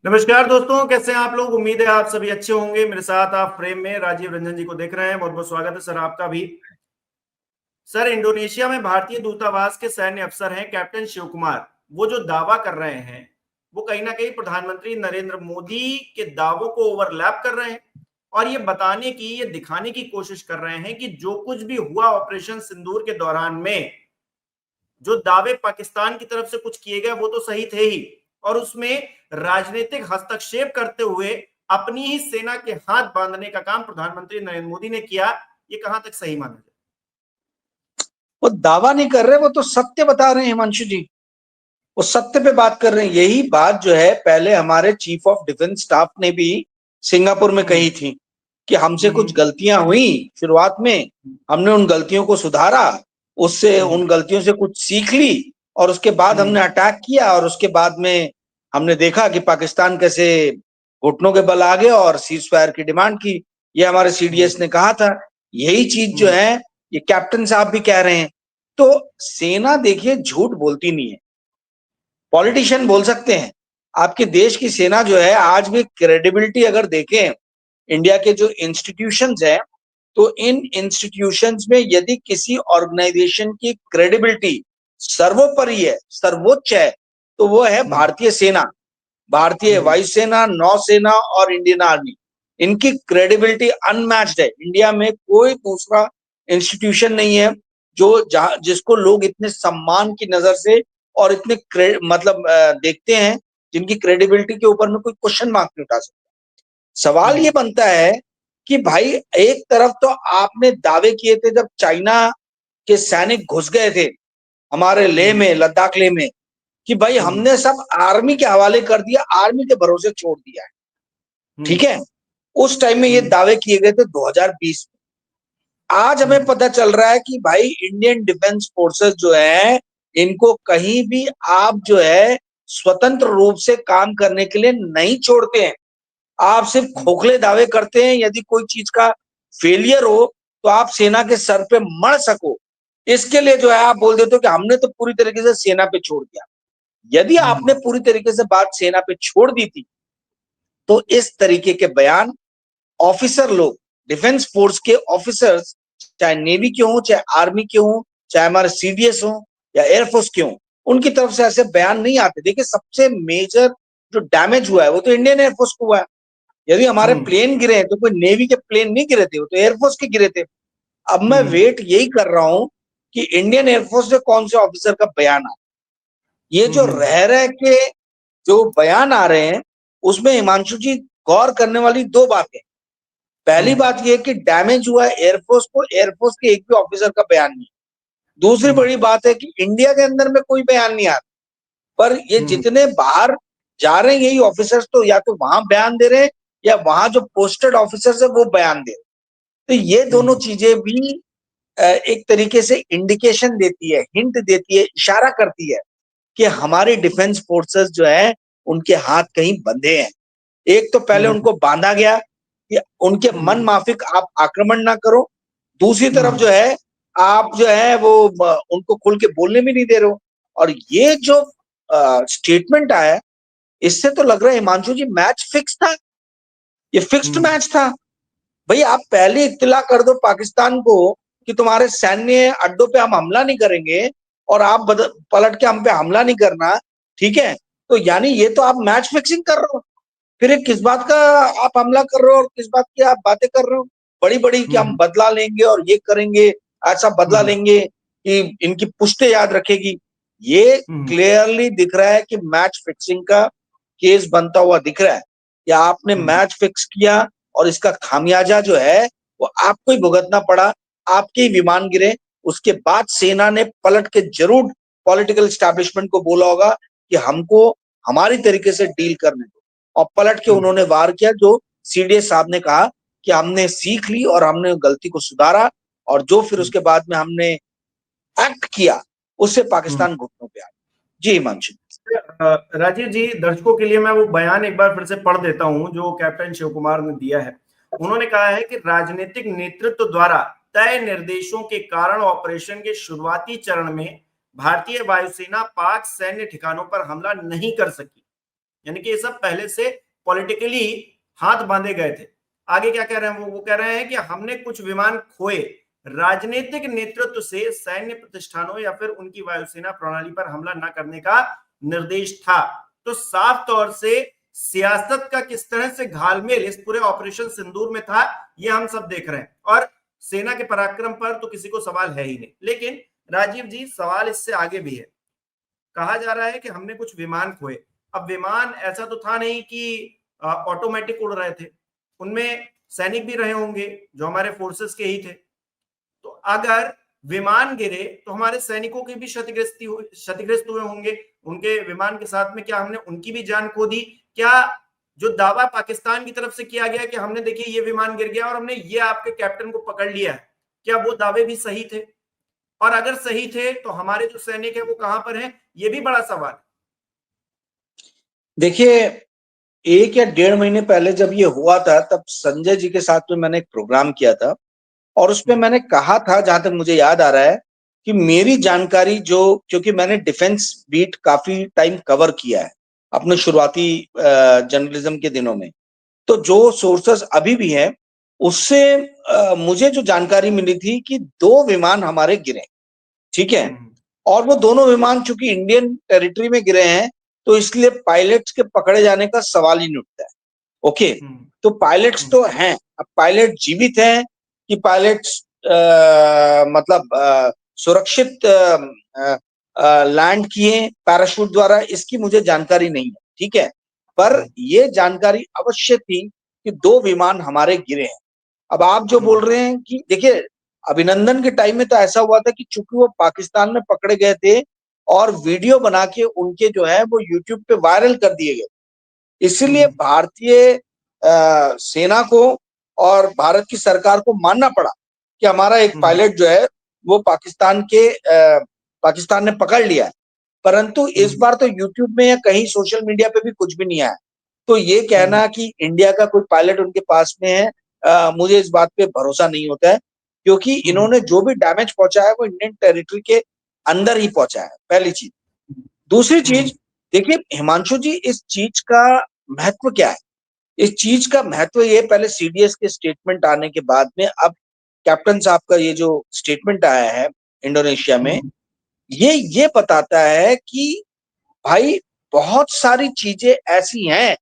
नमस्कार दोस्तों, कैसे हैं आप लोग। उम्मीद है आप सभी अच्छे होंगे। मेरे साथ आप फ्रेम में राजीव रंजन जी को देख रहे हैं। बहुत बहुत स्वागत है सर आपका भी। सर, इंडोनेशिया में भारतीय दूतावास के सैन्य अफसर हैं कैप्टन शिव कुमार। वो जो दावा कर रहे हैं वो कहीं ना कहीं प्रधानमंत्री नरेंद्र मोदी के दावों को ओवरलैप कर रहे हैं और ये बताने की, ये दिखाने की कोशिश कर रहे हैं कि जो कुछ भी हुआ ऑपरेशन सिंदूर के दौरान में, जो दावे पाकिस्तान की तरफ से कुछ किए गए वो तो सही थे ही, और उसमें राजनीतिक हस्तक्षेप करते हुए अपनी ही सेना के हाथ बांधने का काम प्रधानमंत्री नरेंद्र मोदी ने किया। ये कहां तक सही माना जाए? वो दावा नहीं कर रहे, वो तो सत्य बता रहे हैं हिमांशु जी। वो सत्य पे बात कर रहे हैं। यही बात जो है पहले हमारे चीफ ऑफ डिफेंस स्टाफ ने भी सिंगापुर में कही थी कि हमसे कुछ गलतियां हुई शुरुआत में, हमने उन गलतियों को सुधारा, उससे उन गलतियों से कुछ सीख ली और उसके बाद हमने अटैक किया। और उसके बाद में हमने देखा कि पाकिस्तान कैसे घुटनों के बल आ गया और सीज फायर की डिमांड की। ये हमारे सीडीएस ने कहा था। यही चीज जो है ये कैप्टन साहब भी कह रहे हैं। तो सेना देखिए झूठ बोलती नहीं है। पॉलिटिशियन बोल सकते हैं। आपके देश की सेना जो है आज भी क्रेडिबिलिटी अगर देखें, इंडिया के जो इंस्टीट्यूशंस हैं, तो इन इंस्टीट्यूशंस में यदि किसी ऑर्गेनाइजेशन की क्रेडिबिलिटी सर्वोपरि है, सर्वोच्च है, तो वो है भारतीय सेना, भारतीय वायुसेना, नौसेना और इंडियन आर्मी। इनकी क्रेडिबिलिटी अनमैच्ड है। इंडिया में कोई दूसरा इंस्टीट्यूशन नहीं है जो जिसको लोग इतने सम्मान की नजर से और इतने मतलब देखते हैं, जिनकी क्रेडिबिलिटी के ऊपर में कोई क्वेश्चन मार्क नहीं उठा सकता। सवाल ये बनता है कि भाई एक तरफ तो आपने दावे किए थे जब चाइना के सैनिक घुस गए थे हमारे लेह में, लद्दाख लेह में, कि भाई हमने सब आर्मी के हवाले कर दिया, आर्मी के भरोसे छोड़ दिया है। ठीक है, उस टाइम में ये दावे किए गए थे 2020 में। आज हमें पता चल रहा है कि भाई इंडियन डिफेंस फोर्सेस जो है, इनको कहीं भी आप जो है स्वतंत्र रूप से काम करने के लिए नहीं छोड़ते हैं। आप सिर्फ खोखले दावे करते हैं। यदि कोई चीज का फेलियर हो तो आप सेना के सर पे मर सको, इसके लिए जो है आप बोल देते हो कि हमने तो पूरी तरीके से सेना पे छोड़ दिया। यदि आपने पूरी तरीके से बात सेना पे छोड़ दी थी तो इस तरीके के बयान ऑफिसर लोग, डिफेंस फोर्स के ऑफिसर्स, चाहे नेवी के हों, चाहे आर्मी के हों, चाहे हमारे सीडीएस हों या एयरफोर्स के हों, उनकी तरफ से ऐसे बयान नहीं आते। देखिए, सबसे मेजर जो डैमेज हुआ है वो तो इंडियन एयरफोर्स को हुआ है। यदि हमारे प्लेन गिरे हैं तो कोई नेवी के प्लेन नहीं गिरे थे, वो तो एयरफोर्स के गिरे थे। अब मैं वेट यही कर रहा हूं कि इंडियन एयरफोर्स से कौन से ऑफिसर का बयान आ। ये जो रह के जो बयान आ रहे हैं उसमें हिमांशु जी गौर करने वाली दो बातें। पहली बात यह कि डैमेज हुआ है एयरफोर्स को, एयरफोर्स के एक भी ऑफिसर का बयान नहीं। दूसरी बड़ी बात है कि इंडिया के अंदर में कोई बयान नहीं आता, पर ये जितने बाहर जा रहे हैं यही ऑफिसर्स तो या तो वहां बयान दे रहे हैं या वहां जो पोस्टेड ऑफिसर्स है वो बयान दे रहे हैं। तो ये दोनों चीजें भी एक तरीके से इंडिकेशन देती है, हिंट देती है, इशारा करती है कि हमारे डिफेंस फोर्सेस जो है उनके हाथ कहीं बंधे हैं। एक तो पहले उनको बांधा गया कि उनके मन माफिक आप आक्रमण ना करो, दूसरी तरफ जो है आप जो है वो उनको खुल के बोलने भी नहीं दे रहे हो। और ये जो स्टेटमेंट आया, इससे तो लग रहा है हिमांशु जी मैच फिक्स था। ये फिक्स्ड मैच था। भाई आप पहले इत्तला कर दो पाकिस्तान को कि तुम्हारे सैन्य अड्डों पे हम हमला नहीं करेंगे और आप पलट के हम पे हमला नहीं करना, ठीक है, तो यानी ये तो आप मैच फिक्सिंग कर रहे हो। फिर किस बात का आप हमला कर रहे हो और किस बात की आप बातें कर रहे हो बड़ी बड़ी कि हम बदला लेंगे और ये करेंगे, ऐसा बदला लेंगे कि इनकी पुश्तें याद रखेगी। ये क्लियरली दिख रहा है कि मैच फिक्सिंग का केस बनता हुआ दिख रहा है कि आपने मैच फिक्स किया और इसका खामियाजा जो है वो आपको ही भुगतना पड़ा, आपके ही विमान गिरे। उसके बाद सेना ने पलट के जरूर पॉलिटिकल एस्टैब्लिशमेंट को बोला होगा कि हमको हमारी तरीके से डील करने दो, और पलट के उन्होंने वार किया। जो सीडीएस साहब ने कहा कि हमने सीख ली और हमने गलती को सुधारा, और जो फिर उसके बाद में हमने एक्ट किया उससे पाकिस्तान घुटनों पे आ गया। जी हिमांशु। राजीव जी, दर्शकों के लिए मैं वो बयान एक बार फिर से पढ़ देता हूं जो कैप्टन शिव कुमार ने दिया है। उन्होंने कहा है कि राजनीतिक नेतृत्व द्वारा तय निर्देशों के कारण ऑपरेशन के शुरुआती चरण में भारतीय वायुसेना पाक सैन्य ठिकानों पर हमला नहीं कर सकी। यानी कि ये सब पहले से पॉलिटिकली हाथ बांधे गए थे। आगे क्या कह रहे हैं वो कह रहे हैं कि हमने कुछ विमान खोए, राजनीतिक नेतृत्व से सैन्य प्रतिष्ठानों या फिर उनकी वायुसेना प्रणाली पर हमला न करने का निर्देश था। तो साफ तौर से सियासत का किस तरह से घालमेल इस पूरे ऑपरेशन सिंदूर में था, ये हम सब देख रहे हैं। और सेना के पराक्रम पर तो किसी को सवाल है ही नहीं। लेकिन राजीव जी, सवाल इससे आगे भी है। कहा जा रहा है कि हमने कुछ विमान खोए। अब विमान ऐसा तो था नहीं कि ऑटोमेटिक उड़ रहे थे, उनमें सैनिक भी रहे होंगे जो हमारे फोर्सेस के ही थे। तो अगर विमान गिरे तो हमारे सैनिकों की भी क्षतिग्रस्त हुए होंगे, उनके विमान के साथ में क्या हमने उनकी भी जान खो दी? क्या जो दावा पाकिस्तान की तरफ से किया गया कि हमने देखिए ये विमान गिर गया और हमने ये आपके कैप्टन को पकड़ लिया है, क्या वो दावे भी सही थे? और अगर सही थे तो हमारे जो सैनिक है वो कहां पर हैं, ये भी बड़ा सवाल। देखिए, 1 या 1.5 महीने पहले जब ये हुआ था, तब संजय जी के साथ में मैंने एक प्रोग्राम किया था और उसमें मैंने कहा था, जहां तक मुझे याद आ रहा है, कि मेरी जानकारी जो, क्योंकि मैंने डिफेंस बीट काफी टाइम कवर किया है अपने शुरुआती जर्नलिज्म के दिनों में, तो जो सोर्सेस अभी भी हैं उससे मुझे जो जानकारी मिली थी कि 2 विमान हमारे गिरे, ठीक है, और वो दोनों विमान चूंकि इंडियन टेरिटरी में गिरे हैं तो इसलिए पायलट्स के पकड़े जाने का सवाल ही नहीं उठता है। ओके, तो पायलट्स तो हैं, अब पायलट जीवित हैं कि पायलट्स मतलब सुरक्षित लैंड किए पैराशूट द्वारा, इसकी मुझे जानकारी नहीं है, ठीक है, पर ये जानकारी अवश्य थी कि 2 विमान हमारे गिरे हैं। अब आप जो बोल रहे हैं कि देखिए, अभिनंदन के टाइम में तो ऐसा हुआ था कि चूंकि वो पाकिस्तान में पकड़े गए थे और वीडियो बना के उनके जो है वो यूट्यूब पे वायरल कर दिए गए, इसलिए भारतीय सेना को और भारत की सरकार को मानना पड़ा कि हमारा एक पायलट जो है वो पाकिस्तान ने पकड़ लिया है। परंतु इस बार तो यूट्यूब में या कहीं सोशल मीडिया पे भी कुछ भी नहीं आया। तो ये कहना कि इंडिया का कोई पायलट उनके पास में है, मुझे इस बात पे भरोसा नहीं होता है, क्योंकि इन्होंने जो भी डैमेज पहुंचाया वो इंडियन टेरिटरी के अंदर ही पहुंचा है, पहली चीज। दूसरी चीज, देखिए हिमांशु जी, इस चीज का महत्व क्या है? इस चीज का महत्व ये, पहले सीडीएस के स्टेटमेंट आने के बाद में अब कैप्टन साहब का ये जो स्टेटमेंट आया है इंडोनेशिया में, ये बताता है कि भाई बहुत सारी चीजें ऐसी हैं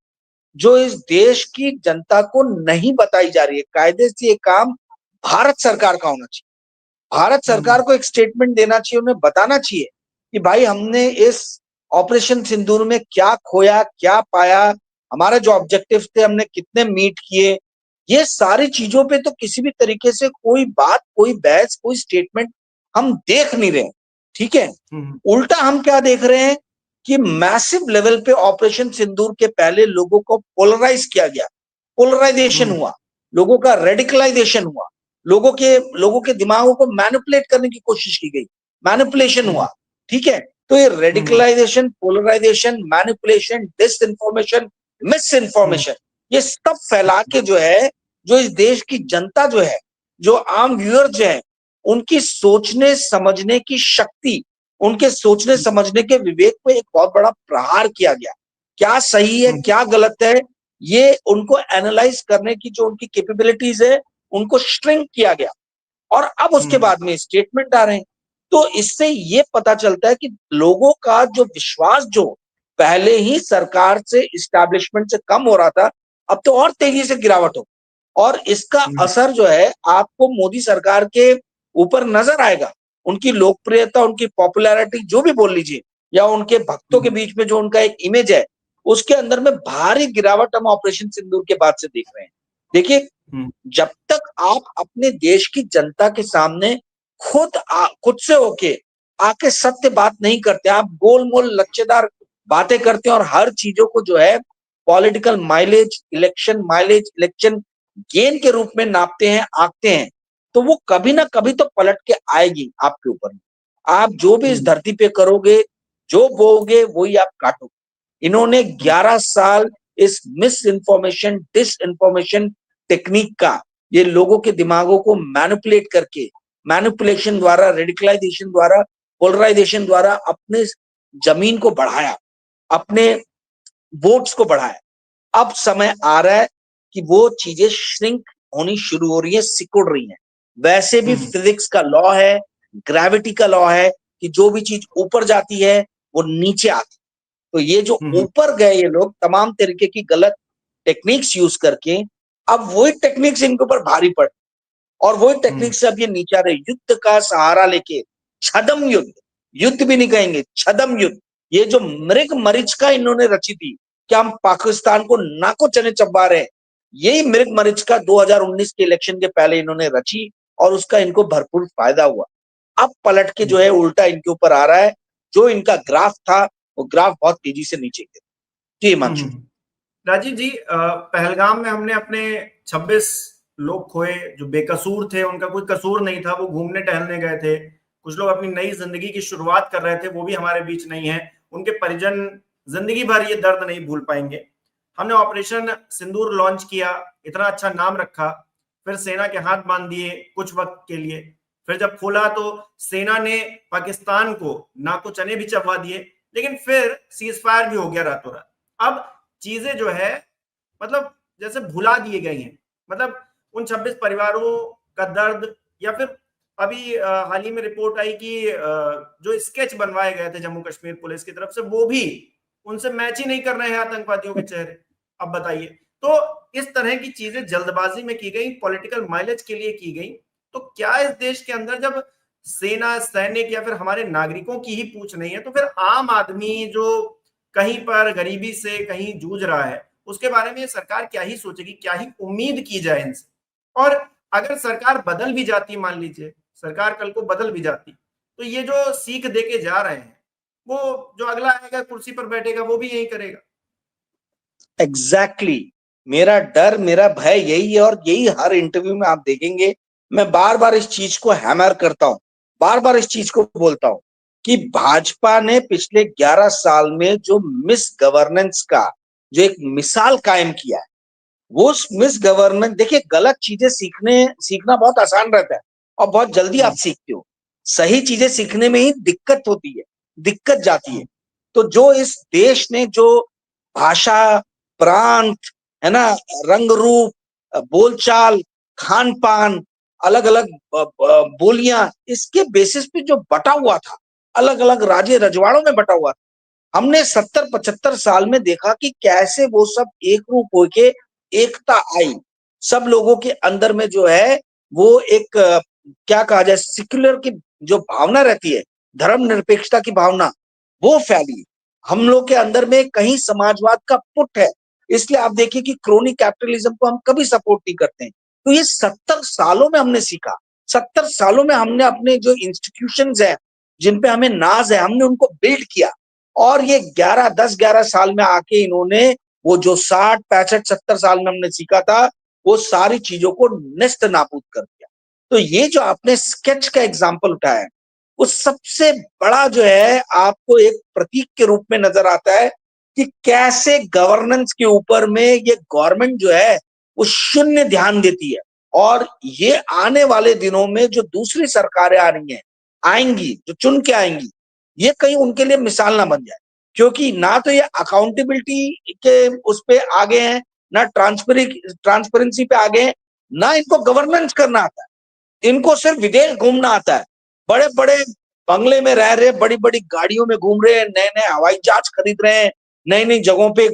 जो इस देश की जनता को नहीं बताई जा रही है। कायदे से ये काम भारत सरकार का होना चाहिए। भारत सरकार को एक स्टेटमेंट देना चाहिए, उन्हें बताना चाहिए कि भाई हमने इस ऑपरेशन सिंदूर में क्या खोया, क्या पाया, हमारे जो ऑब्जेक्टिव थे हमने कितने मीट किए। ये सारी चीजों पे तो किसी भी तरीके से कोई बात, कोई बहस, कोई स्टेटमेंट हम देख नहीं रहे, ठीक है। उल्टा हम क्या देख रहे हैं कि मैसिव लेवल पे ऑपरेशन सिंदूर के पहले लोगों को पोलराइज किया गया, पोलराइजेशन हुआ, लोगों का रेडिकलाइजेशन हुआ, लोगों के दिमागों को मैनिपुलेट करने की कोशिश की गई, मैनिपुलेशन हुआ, ठीक है। तो ये radicalisation, polarisation, manipulation, disinformation, mis information, ये सब फैला के जो है, जो इस देश की जनता जो है, जो आम व्यूअर जो है, उनकी सोचने समझने की शक्ति, उनके सोचने समझने के विवेक पे एक बहुत बड़ा प्रहार किया गया। क्या सही है, क्या गलत है, ये उनको एनालाइज करने की जो उनकी कैपेबिलिटीज है, उनको श्रिंक किया गया। और अब उसके बाद में स्टेटमेंट आ रहे हैं, तो इससे ये पता चलता है कि लोगों का जो विश्वास जो पहले ही सरकार से, इस्टेब्लिशमेंट से कम हो रहा था, अब तो और तेजी से गिरावट हो, और इसका असर जो है आपको मोदी सरकार के ऊपर नजर आएगा। उनकी लोकप्रियता, उनकी पॉपुलैरिटी जो भी बोल लीजिए, या उनके भक्तों के बीच में जो उनका एक इमेज है, उसके अंदर में भारी गिरावट हम ऑपरेशन सिंदूर के बाद से देख रहे हैं। देखिए, जब तक आप अपने देश की जनता के सामने खुद से होके आके सत्य बात नहीं करते, आप गोलमोल लच्छेदार बातें करते हैं और हर चीजों को जो है पॉलिटिकल माइलेज, इलेक्शन गेन के रूप में नापते हैं, आंकते हैं, तो वो कभी ना कभी तो पलट के आएगी आपके ऊपर। आप जो भी इस धरती पे करोगे, जो बोओगे वही आप काटोगे। इन्होंने 11 साल इस mis information, dis information technique का, ये लोगों के दिमागों को मैनिपुलेट करके, मैनिपुलेशन द्वारा, रेडिकलाइजेशन द्वारा, पोलराइजेशन द्वारा अपने जमीन को बढ़ाया, अपने वोट्स को बढ़ाया। अब समय आ रहा है कि वो चीजें श्रिंक होनी शुरू हो रही है, सिकुड़ रही हैं। वैसे भी फिजिक्स का लॉ है, ग्रेविटी का लॉ है कि जो भी चीज ऊपर जाती है वो नीचे आती है। तो ये जो ऊपर गए ये लोग तमाम तरीके की गलत टेक्निक्स यूज करके, अब वही टेक्निक्स इनके ऊपर भारी पड़ और वही टेक्निक से अब ये नीचे आ रहे। युद्ध का सहारा लेके, छदम युद्ध, युद्ध भी नहीं कहेंगे, छदम युद्ध, ये जो मृग मरीचिका इन्होंने रची थी कि हम पाकिस्तान को नाको चने चबा रहे हैं, यही मृग मरीचिका 2019 के इलेक्शन के पहले इन्होंने रची और उसका इनको भरपूर फायदा हुआ। अब पलट के जो है उल्टा इनके ऊपर आ रहा है। जो इनका ग्राफ था वो ग्राफ बहुत तेजी से नीचे गिरा। जी हिमांशु। राजीव जी, पहलगाम में हमने अपने 26 लोग खोए जो बेकसूर थे, उनका कोई कसूर नहीं था, वो घूमने टहलने गए थे, कुछ लोग अपनी नई जिंदगी की शुरुआत कर रहे थे, वो भी हमारे बीच नहीं है। उनके परिजन जिंदगी भर ये दर्द नहीं भूल पाएंगे। हमने ऑपरेशन सिंदूर लॉन्च किया, इतना अच्छा नाम रखा, फिर सेना के हाथ बांध दिए कुछ वक्त के लिए। फिर जब खोला तो सेना ने पाकिस्तान को नाको चने भी चबवा दिए, लेकिन फिर सीज फायर भी हो गया रातों रात। अब चीजें जो है मतलब जैसे भुला दिए गए हैं। मतलब उन 26 परिवारों का दर्द, या फिर अभी हाल ही में रिपोर्ट आई कि जो स्केच बनवाए गए थे जम्मू कश्मीर पुलिस की तरफ से, वो भी उनसे मैच ही नहीं कर रहे हैं आतंकवादियों के चेहरे। अब बताइए, तो इस तरह की चीजें जल्दबाजी में की गई, पॉलिटिकल माइलेज के लिए की गई। तो क्या इस देश के अंदर जब सेना, सैनिक या फिर हमारे नागरिकों की ही पूछ नहीं है, तो फिर आम आदमी जो कहीं पर गरीबी से कहीं जूझ रहा है, उसके बारे में सरकार क्या ही सोचेगी, क्या ही उम्मीद की जाए इनसे। और अगर सरकार बदल भी जाती, मान लीजिए सरकार कल को बदल भी जाती, तो ये जो सीख देके जा रहे हैं, वो जो अगला आएगा कुर्सी पर बैठेगा वो भी यही करेगा। एग्जैक्टली मेरा डर, मेरा भय यही है और यही हर इंटरव्यू में आप देखेंगे मैं बार बार इस चीज को हैमर करता हूं, बार बार इस चीज को बोलता हूं कि भाजपा ने पिछले 11 साल में जो मिस गवर्नेंस का जो एक मिसाल कायम किया है, वो मिस गवर्नेंस, देखिए गलत चीजें सीखना बहुत आसान रहता है और बहुत जल्दी आप सीखते हो। सही चीजें सीखने में ही दिक्कत होती है, दिक्कत जाती है। तो जो इस देश ने जो भाषा, प्रांत, है ना, रंग रूप, बोलचाल, खान पान, अलग अलग बोलियां, इसके बेसिस पे जो बटा हुआ था, अलग अलग राज्य रजवाड़ों में बटा हुआ था, हमने 70-75 साल में देखा कि कैसे वो सब एक रूप होके एकता आई। सब लोगों के अंदर में जो है वो एक क्या कहा जाए, सिक्युलर की जो भावना रहती है, धर्मनिरपेक्षता की भावना, वो फैली। हम लोग के अंदर में कहीं समाजवाद का पुट है, इसलिए आप देखिए कि क्रोनी कैपिटलिज्म को हम कभी सपोर्ट नहीं करते हैं। तो ये 70 सालों में हमने सीखा, 70 सालों में हमने अपने जो इंस्टीट्यूशंस है जिन पे हमें नाज है, हमने उनको बिल्ड किया। और ये 11 साल में आके इन्होंने वो जो 60 65 70 साल में हमने सीखा था, वो सारी चीजों को नेस्त नाबूद कर दिया। तो ये जो आपने स्केच का एग्जाम्पल उठाया है, वो सबसे बड़ा जो है आपको एक प्रतीक के रूप में नजर आता है कि कैसे गवर्नेंस के ऊपर में ये गवर्नमेंट जो है वो शून्य ध्यान देती है। और ये आने वाले दिनों में जो दूसरी सरकारें आ रही हैं, आएंगी, जो चुन के आएंगी, ये कहीं उनके लिए मिसाल ना बन जाए। क्योंकि ना तो ये अकाउंटेबिलिटी के उस पे आगे हैं, ना ट्रांसपेरेंसी पे आगे हैं, ना इनको गवर्नेंस करना आता है। इनको सिर्फ विदेश घूमना आता है, बड़े बड़े बंगले में रह रहे, बड़ी बड़ी गाड़ियों में घूम रहे हैं, नए नए हवाई जहाज खरीद रहे हैं, नई नई जगहों पे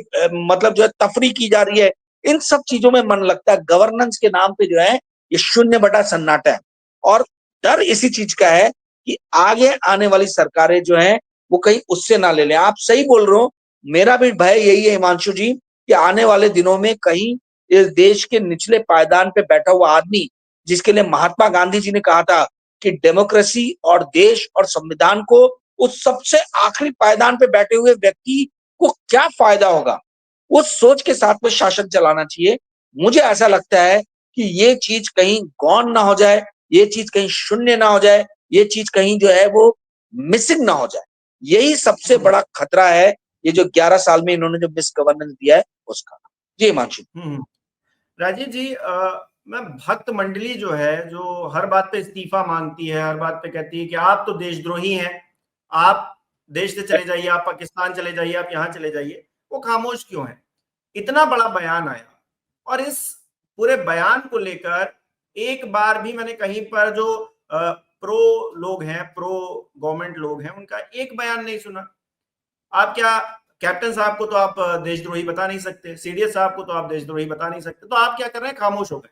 मतलब जो है तफरी की जा रही है। इन सब चीजों में मन लगता है, गवर्नेंस के नाम पे जो है ये शून्य बटा सन्नाटा है। और डर इसी चीज का है कि आगे आने वाली सरकारें जो हैं वो कहीं उससे ना ले लें। आप सही बोल रहे हो, मेरा भी भय यही है हिमांशु जी कि आने वाले दिनों में कहीं इस देश के निचले पायदान पे बैठा हुआ आदमी, जिसके लिए महात्मा गांधी जी ने कहा था कि डेमोक्रेसी और देश और संविधान को उस सबसे आखिरी पायदान पे बैठे हुए व्यक्ति को क्या फायदा होगा, उस सोच के साथ में शासन चलाना चाहिए। मुझे ऐसा लगता है कि ये चीज कहीं गौन ना हो जाए, ये चीज कहीं शून्य ना हो जाए, ये चीज कहीं जो है वो मिसिंग ना हो जाए। यही सबसे बड़ा खतरा है, ये जो 11 साल में इन्होंने जो मिस गवर्नेंस दिया है उसका। जी हिमांशु। राजीव जी, मैं भक्त मंडली जो है, जो हर बात पे इस्तीफा मांगती है, हर बात पे कहती है कि आप तो देशद्रोही हैं, आप देश से चले जाइए, आप पाकिस्तान चले जाइए, आप यहाँ चले जाइए, वो खामोश क्यों है? इतना बड़ा बयान आया और इस पूरे बयान को लेकर एक बार भी मैंने कहीं पर जो प्रो लोग हैं, प्रो गवर्नमेंट लोग हैं, उनका एक बयान नहीं सुना। आप क्या कैप्टन साहब को तो आप देशद्रोही बता नहीं सकते, सीडीएस साहब को तो आप देशद्रोही बता नहीं सकते, तो आप क्या कर रहे हैं? खामोश हो गए।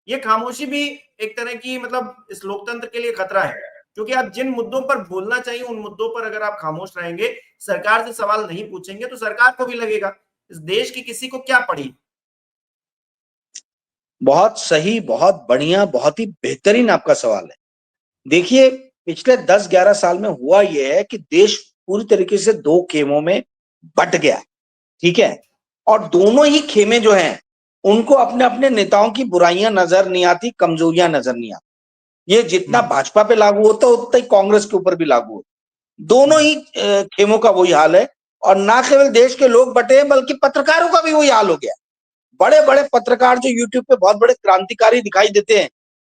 ये खामोशी भी एक तरह की मतलब इस लोकतंत्र के लिए खतरा है, क्योंकि आप जिन मुद्दों पर बोलना चाहिए उन मुद्दों पर अगर आप खामोश रहेंगे, सरकार से सवाल नहीं पूछेंगे, तो सरकार को भी लगेगा इस देश की किसी को क्या पड़ी। बहुत सही, बहुत बढ़िया, बहुत ही बेहतरीन आपका सवाल है। देखिए, पिछले 10-11 साल में हुआ यह है कि देश पूरी तरीके से दो खेमों में बट गया, ठीक है। और दोनों ही खेमे जो हैं उनको अपने अपने नेताओं की बुराइयां नजर नहीं आती, कमजोरियां नजर नहीं आती। ये जितना भाजपा पे लागू होता है उतना ही कांग्रेस के ऊपर भी लागू होता है। दोनों ही खेमों का वही हाल है। और ना केवल देश के लोग बटे हैं बल्कि पत्रकारों का भी वही हाल हो गया। बड़े बड़े पत्रकार जो यूट्यूब पे बहुत बड़े क्रांतिकारी दिखाई देते हैं,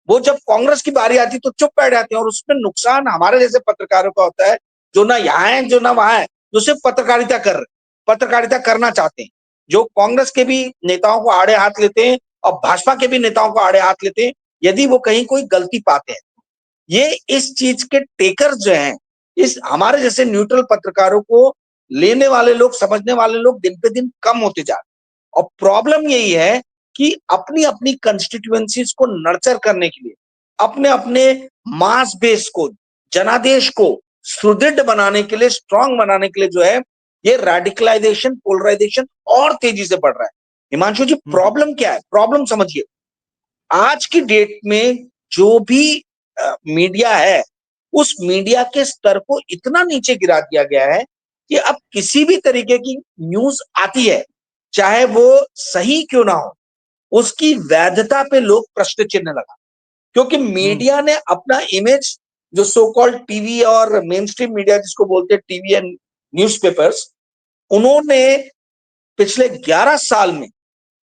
वो जब कांग्रेस की बारी आती तो चुप बैठ जाते हैं। और उसमें नुकसान हमारे जैसे पत्रकारों का होता है, जो ना यहाँ है जो ना वहां है, जो सिर्फ पत्रकारिता करना चाहते हैं, जो कांग्रेस के भी नेताओं को आड़े हाथ लेते हैं और भाजपा के भी नेताओं को आड़े हाथ लेते हैं यदि वो कहीं कोई गलती पाते हैं। ये इस चीज के टेकर्स जो हैं, इस हमारे जैसे न्यूट्रल पत्रकारों को लेने वाले लोग, समझने वाले लोग दिन पे दिन कम होते जा रहे हैं। और प्रॉब्लम यही है कि अपनी अपनी कंस्टिट्यूएंसीज को नर्चर करने के लिए, अपने अपने मास बेस को, जनादेश को सुदृढ़ बनाने के लिए, स्ट्रांग बनाने के लिए जो है ये रेडिकलाइजेशन, पोलराइजेशन और तेजी से बढ़ रहा है। हिमांशु जी, प्रॉब्लम क्या है? प्रॉब्लम समझिए, आज की डेट में जो भी मीडिया है, उस मीडिया के स्तर को इतना नीचे गिरा दिया गया है कि अब किसी भी तरीके की न्यूज आती है, चाहे वो सही क्यों ना हो, उसकी वैधता पे लोग प्रश्न चिन्ह लगा। क्योंकि मीडिया ने अपना इमेज, जो सो कॉल्ड टीवी और मेन स्ट्रीम मीडिया जिसको बोलते हैं टीवी एंड न्यूज़पेपर्स, उन्होंने पिछले 11 साल में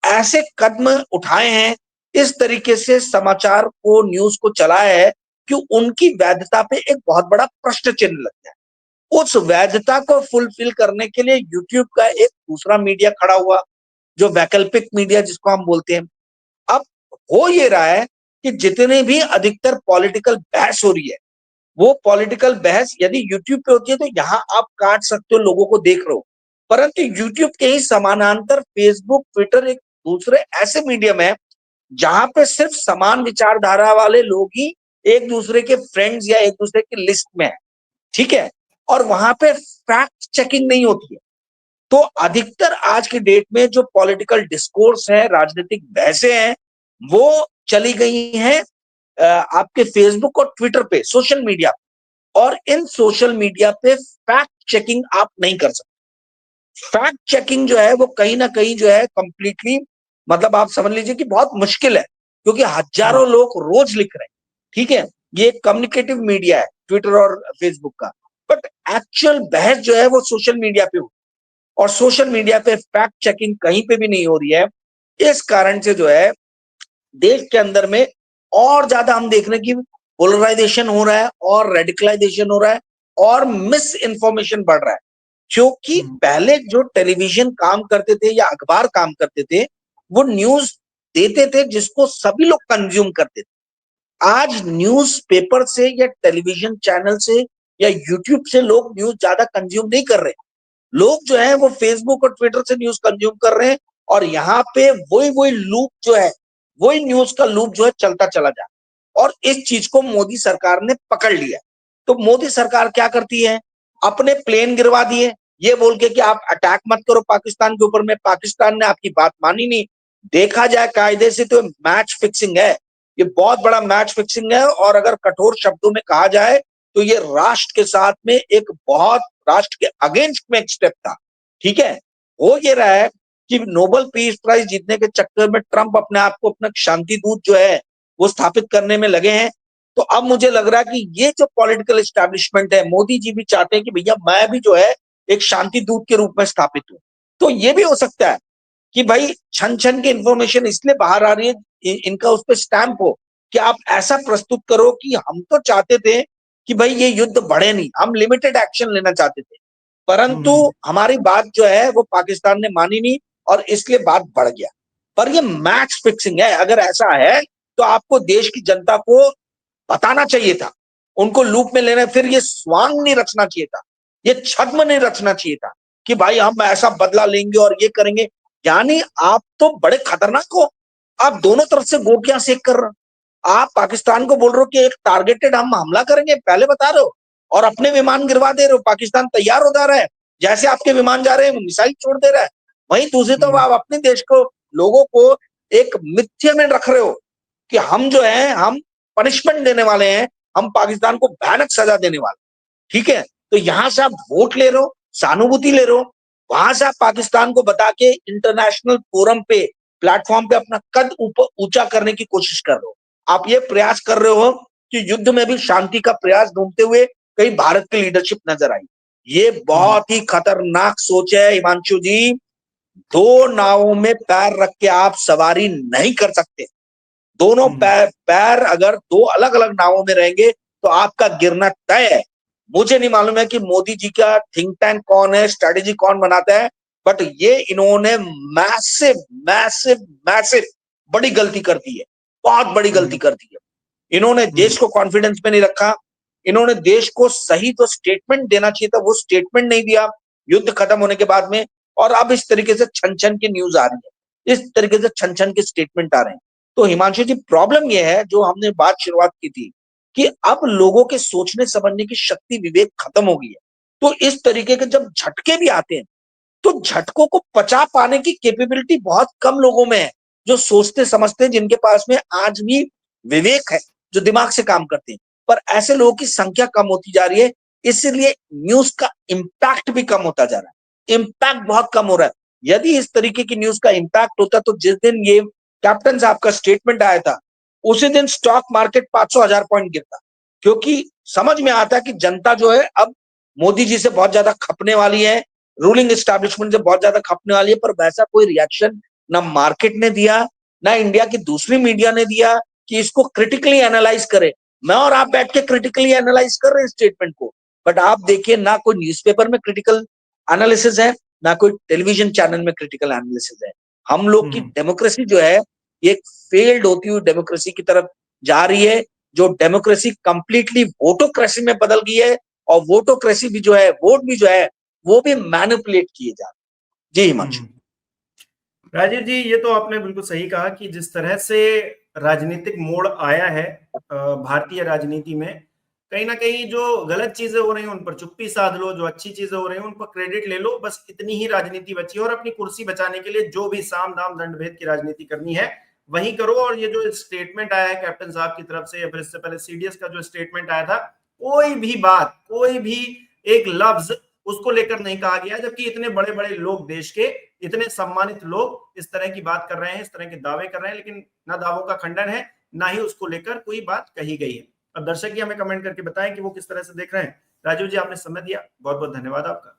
ऐसे कदम उठाए हैं, इस तरीके से समाचार को, न्यूज को चलाया है कि उनकी वैधता पे एक बहुत बड़ा प्रश्न चिन्ह लग गया। उस वैधता को फुलफिल करने के लिए यूट्यूब का एक दूसरा मीडिया खड़ा हुआ, जो वैकल्पिक मीडिया जिसको हम बोलते हैं। अब हो ये रहा है कि जितने भी अधिकतर पॉलिटिकल बहस हो रही है, वो पॉलिटिकल बहस यदि यूट्यूब पे होती है तो यहां आप काट सकते हो, लोगों को देख रहे हो। परंतु यूट्यूब के ही समानांतर फेसबुक, ट्विटर एक दूसरे ऐसे मीडियम है जहां पे सिर्फ समान विचारधारा वाले लोग ही एक दूसरे के फ्रेंड्स या एक दूसरे की लिस्ट में है, ठीक है। और वहां पे फैक्ट चेकिंग नहीं होती है। तो अधिकतर आज की डेट में जो पॉलिटिकल डिस्कोर्स है, राजनीतिक बहसें हैं, वो चली गई हैं आपके फेसबुक और ट्विटर पे, सोशल मीडिया। और इन सोशल मीडिया पे फैक्ट चेकिंग आप नहीं कर सकते। फैक्ट चेकिंग जो है वो कहीं ना कहीं जो है कंप्लीटली, मतलब आप समझ लीजिए कि बहुत मुश्किल है, क्योंकि हजारों लोग रोज लिख रहे हैं, ठीक है। ये एक कम्युनिकेटिव मीडिया है ट्विटर और फेसबुक का, बट एक्चुअल बहस जो है वो सोशल मीडिया पे होती है। और सोशल मीडिया पे फैक्ट चेकिंग कहीं पे भी नहीं हो रही है। इस कारण से जो है देश के अंदर में और ज्यादा हम देख रहे हैं कि पोलराइजेशन हो रहा है और रेडिकलाइजेशन हो रहा है और मिस इन्फॉर्मेशन बढ़ रहा है। क्योंकि पहले जो टेलीविजन काम करते थे या अखबार काम करते थे, वो न्यूज देते थे जिसको सभी लोग कंज्यूम करते थे। आज न्यूज पेपर से या टेलीविजन चैनल से या यूट्यूब से लोग न्यूज ज्यादा कंज्यूम नहीं कर रहे। लोग जो है वो फेसबुक और ट्विटर से न्यूज कंज्यूम कर रहे हैं। और यहाँ पे वही वही लूप जो है, वही न्यूज का लूप जो है चलता चला जा रहा है। और इस चीज को मोदी सरकार ने पकड़ लिया। तो मोदी सरकार क्या करती है, अपने प्लेन गिरवा दिए ये बोल के कि आप अटैक मत करो पाकिस्तान के ऊपर में। पाकिस्तान ने आपकी बात मानी नहीं। देखा जाए कायदे से तो मैच फिक्सिंग है, ये बहुत बड़ा मैच फिक्सिंग है। और अगर कठोर शब्दों में कहा जाए तो ये राष्ट्र के साथ में एक बहुत, राष्ट्र के अगेंस्ट में एक स्टेप था, ठीक है। हो ये रहा है कि नोबेल पीस प्राइज जीतने के चक्कर में ट्रंप अपने आप को अपना शांति दूत जो है वो स्थापित करने में लगे हैं। तो अब मुझे लग रहा है कि ये जो पॉलिटिकल एस्टैब्लिशमेंट है, मोदी जी भी चाहते हैं कि भैया मैं भी जो है एक शांति दूत के रूप में स्थापित हूं। तो ये भी हो सकता है कि भाई छन छन की इंफॉर्मेशन इसलिए बाहर आ रही है, इनका उस पर स्टैंप हो कि आप ऐसा प्रस्तुत करो कि हम तो चाहते थे कि भाई ये युद्ध बढ़े नहीं, हम लिमिटेड एक्शन लेना चाहते थे, परंतु हमारी बात जो है वो पाकिस्तान ने मानी नहीं और इसलिए बात बढ़ गया। पर ये मैच फिक्सिंग है। अगर ऐसा है तो आपको देश की जनता को बताना चाहिए था, उनको लूप में लेना, फिर ये स्वांग नहीं रचना चाहिए था, ये छद्म नहीं रचना चाहिए था कि भाई हम ऐसा बदला लेंगे और ये करेंगे। यानी आप तो बड़े खतरनाक हो, आप दोनों तरफ से गोटियां सेक कर रहे हो। आप पाकिस्तान को बोल रहे हो कि एक टारगेटेड हम हमला करेंगे, पहले बता रहे हो, और अपने विमान गिरवा दे रहे हो। पाकिस्तान तैयार हो जा रहा है, जैसे आपके विमान जा रहे हैं मिसाइल छोड़ दे रहा है। वहीं दूसरी तरफ आप अपने देश को, लोगों को एक मिथ्या में रख रहे हो कि हम जो है हम पनिशमेंट देने वाले हैं, हम पाकिस्तान को भयानक सजा देने वाले। ठीक है, तो यहां से आप वोट ले रहे हो, सहानुभूति ले रहे हो, वहां से आप पाकिस्तान को बता के इंटरनेशनल फोरम पे, प्लेटफॉर्म पे अपना कद ऊंचा करने की कोशिश कर रहे हो। आप ये प्रयास कर रहे हो कि युद्ध में भी शांति का प्रयास ढूंढते हुए कहीं भारत की लीडरशिप नजर आई। ये बहुत ही खतरनाक सोच है हिमांशु जी। दो नावों में पैर रख के आप सवारी नहीं कर सकते। दोनों पैर अगर दो अलग अलग नावों में रहेंगे तो आपका गिरना तय है। मुझे नहीं मालूम है कि मोदी जी का थिंक टैंक कौन है, स्ट्रेटेजी कौन बनाता है, बट ये इन्होंने मैसिव मैसिव मैसिव बड़ी गलती कर दी है, बहुत बड़ी गलती कर दी है। इन्होंने देश को कॉन्फिडेंस में नहीं रखा। इन्होंने देश को सही तो स्टेटमेंट देना चाहिए था, वो स्टेटमेंट नहीं दिया युद्ध खत्म होने के बाद में। और अब इस तरीके से छन छन की न्यूज आ रही है, इस तरीके से छन छन के स्टेटमेंट आ रहे हैं। तो हिमांशु जी, प्रॉब्लम यह है, जो हमने बात शुरुआत की थी, कि अब लोगों के सोचने समझने की शक्ति, विवेक खत्म हो गई है। तो इस तरीके के जब झटके भी आते हैं तो झटकों को पचा पाने की कैपेबिलिटी बहुत कम लोगों में है, जो सोचते समझते हैं, जिनके पास में आज भी विवेक है, जो दिमाग से काम करते हैं। पर ऐसे लोगों की संख्या कम होती जा रही है, इसलिए न्यूज का इम्पैक्ट भी कम होता जा रहा है। इम्पैक्ट बहुत कम हो रहा है। यदि इस तरीके की न्यूज का इम्पैक्ट होता तो जिस दिन ये कैप्टन साहब का स्टेटमेंट आया था, उसी दिन स्टॉक मार्केट 500,000 पॉइंट गिरता, क्योंकि समझ में आता है कि जनता जो है अब मोदी जी से बहुत ज्यादा खपने वाली है, रूलिंग एस्टैब्लिशमेंट से बहुत ज्यादा खपने वाली है। पर वैसा कोई रिएक्शन ना मार्केट ने दिया, ना इंडिया की दूसरी मीडिया ने दिया कि इसको क्रिटिकली एनालाइज करे। मैं और आप बैठ के क्रिटिकली एनालाइज कर रहे हैं स्टेटमेंट को, बट आप देखिए ना कोई न्यूज़पेपर में क्रिटिकल एनालिसिस है, ना कोई टेलीविजन चैनल में क्रिटिकल एनालिसिस है। हम लोग की डेमोक्रेसी जो है एक फेल्ड होती हुई डेमोक्रेसी की तरफ जा रही है, जो डेमोक्रेसी कंप्लीटली वोटोक्रेसी में बदल गई है। और वोटोक्रेसी भी जो है, वोट भी जो है, वो भी मैनिपुलेट किए जा रहे हैं। जी हिमांशु। राजीव जी, ये तो आपने बिल्कुल सही कहा कि जिस तरह से राजनीतिक मोड़ आया है भारतीय राजनीति में, कहीं ना कहीं जो गलत चीजें हो रही हैं उन पर चुप्पी साध लो, जो अच्छी चीजें हो रही हैं उन पर क्रेडिट ले लो, बस इतनी ही राजनीति बची है। और अपनी कुर्सी बचाने के लिए जो भी साम दाम दंड भेद की राजनीति करनी है वही करो। और ये जो स्टेटमेंट आया है कैप्टन साहब की तरफ से, या फिर इससे पहले सीडीएस का जो स्टेटमेंट आया था, कोई भी बात, कोई भी एक लफ्ज उसको लेकर नहीं कहा गया, जबकि इतने बड़े बड़े लोग, देश के इतने सम्मानित लोग इस तरह की बात कर रहे हैं, इस तरह के दावे कर रहे हैं, लेकिन ना दावों का खंडन है, ना ही उसको लेकर कोई बात कही गई है। अब दर्शक ही हमें कमेंट करके बताएं कि वो किस तरह से देख रहे हैं। राजीव जी, आपने समय दिया, बहुत बहुत धन्यवाद आपका।